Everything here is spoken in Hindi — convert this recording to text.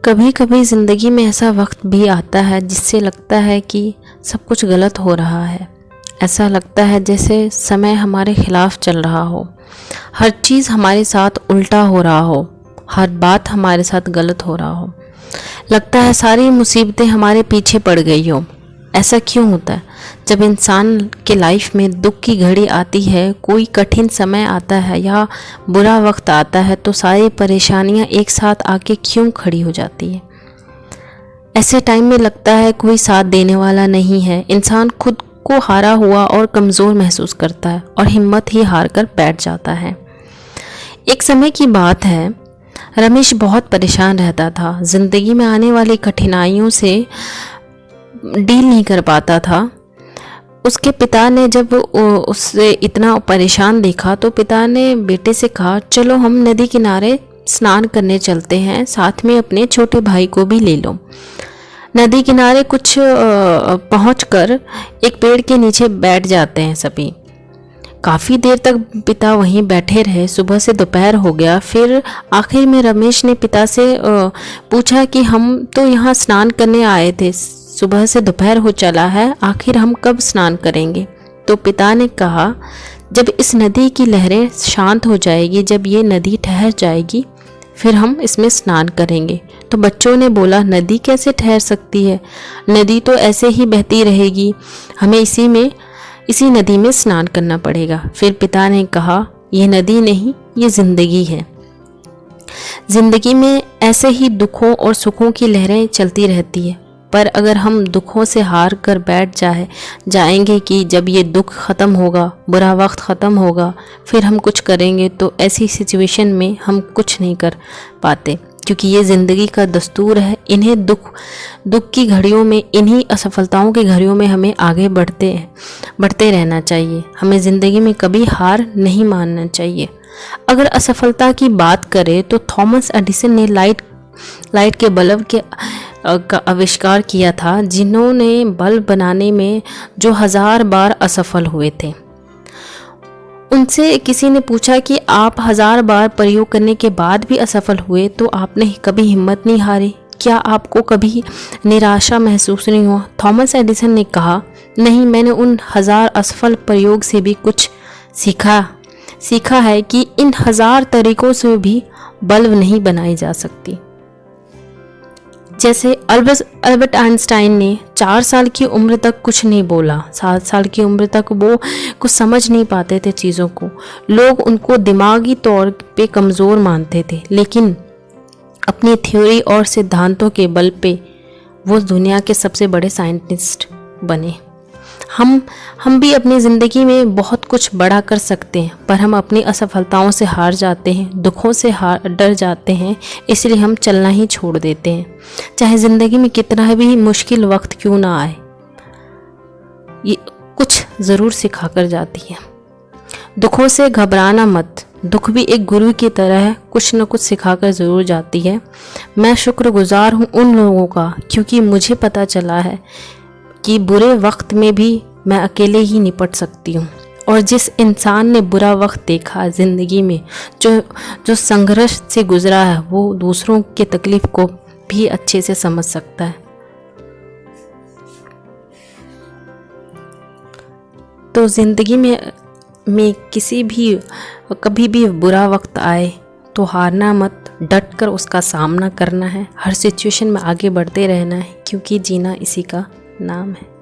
कभी कभी ज़िंदगी में ऐसा वक्त भी आता है जिससे लगता है कि सब कुछ गलत हो रहा है। ऐसा लगता है जैसे समय हमारे खिलाफ चल रहा हो, हर चीज़ हमारे साथ उल्टा हो रहा हो, हर बात हमारे साथ गलत हो रहा हो। लगता है सारी मुसीबतें हमारे पीछे पड़ गई हो। ऐसा क्यों होता है? जब इंसान के लाइफ में दुख की घड़ी आती है, कोई कठिन समय आता है या बुरा वक्त आता है, तो सारी परेशानियां एक साथ आके क्यों खड़ी हो जाती है। ऐसे टाइम में लगता है कोई साथ देने वाला नहीं है। इंसान खुद को हारा हुआ और कमज़ोर महसूस करता है और हिम्मत ही हार कर बैठ जाता है। एक समय की बात है, रमेश बहुत परेशान रहता था। ज़िंदगी में आने वाली कठिनाइयों से डील नहीं कर पाता था। उसके पिता ने जब उससे इतना परेशान देखा तो पिता ने बेटे से कहा, चलो हम नदी किनारे स्नान करने चलते हैं, साथ में अपने छोटे भाई को भी ले लो। नदी किनारे कुछ पहुंचकर एक पेड़ के नीचे बैठ जाते हैं सभी। काफ़ी देर तक पिता वहीं बैठे रहे। सुबह से दोपहर हो गया। फिर आखिर में रमेश ने पिता से पूछा कि हम तो यहाँ स्नान करने आए थे, सुबह से दोपहर हो चला है, आखिर हम कब स्नान करेंगे। तो पिता ने कहा, जब इस नदी की लहरें शांत हो जाएगी, जब ये नदी ठहर जाएगी, फिर हम इसमें स्नान करेंगे। तो बच्चों ने बोला, नदी कैसे ठहर सकती है, नदी तो ऐसे ही बहती रहेगी, हमें इसी नदी में स्नान करना पड़ेगा। फिर पिता ने कहा, ये नदी नहीं, ये ज़िंदगी है। ज़िंदगी में ऐसे ही दुखों और सुखों की लहरें चलती रहती है, पर अगर हम दुखों से हार कर बैठ जाएंगे कि जब ये दुख ख़त्म होगा, बुरा वक्त ख़त्म होगा, फिर हम कुछ करेंगे, तो ऐसी सिचुएशन में हम कुछ नहीं कर पाते, क्योंकि ये ज़िंदगी का दस्तूर है। इन्हें दुख की घड़ियों में, इन्हीं असफलताओं की घड़ियों में हमें आगे बढ़ते रहना चाहिए। हमें ज़िंदगी में कभी हार नहीं मानना चाहिए। अगर असफलता की बात करें तो थॉमस एडिसन ने लाइट के बल्ब का आविष्कार किया था, जिन्होंने बल्ब बनाने में जो 1000 बार असफल हुए थे। उनसे किसी ने पूछा कि आप 1000 बार प्रयोग करने के बाद भी असफल हुए, तो आपने कभी हिम्मत नहीं हारी, क्या आपको कभी निराशा महसूस नहीं हुआ? थॉमस एडिसन ने कहा, नहीं, मैंने उन 1000 असफल प्रयोग से भी कुछ सीखा है कि इन 1000 तरीकों से भी बल्ब नहीं बनाई जा सकती। जैसे अल्बर्ट आइंस्टाइन ने 4 साल की उम्र तक कुछ नहीं बोला। 7 साल की उम्र तक वो कुछ समझ नहीं पाते थे चीज़ों को। लोग उनको दिमागी तौर पे कमज़ोर मानते थे, लेकिन अपनी थ्योरी और सिद्धांतों के बल पे वो दुनिया के सबसे बड़े साइंटिस्ट बने। हम भी अपनी ज़िंदगी में बहुत कुछ बड़ा कर सकते हैं, पर हम अपनी असफलताओं से हार जाते हैं, दुखों से डर जाते हैं, इसलिए हम चलना ही छोड़ देते हैं। चाहे ज़िंदगी में कितना भी मुश्किल वक्त क्यों ना आए, ये कुछ ज़रूर सिखा कर जाती है। दुखों से घबराना मत, दुख भी एक गुरु की तरह है, कुछ न कुछ सिखा कर ज़रूर जाती है। मैं शुक्रगुजार हूँ उन लोगों का, क्योंकि मुझे पता चला है कि बुरे वक्त में भी मैं अकेले ही निपट सकती हूँ। और जिस इंसान ने बुरा वक्त देखा ज़िंदगी में, जो संघर्ष से गुजरा है, वो दूसरों की तकलीफ़ को भी अच्छे से समझ सकता है। तो ज़िंदगी में कभी भी बुरा वक्त आए तो हारना मत, डट कर उसका सामना करना है। हर सिचुएशन में आगे बढ़ते रहना है, क्योंकि जीना इसी का नाम है।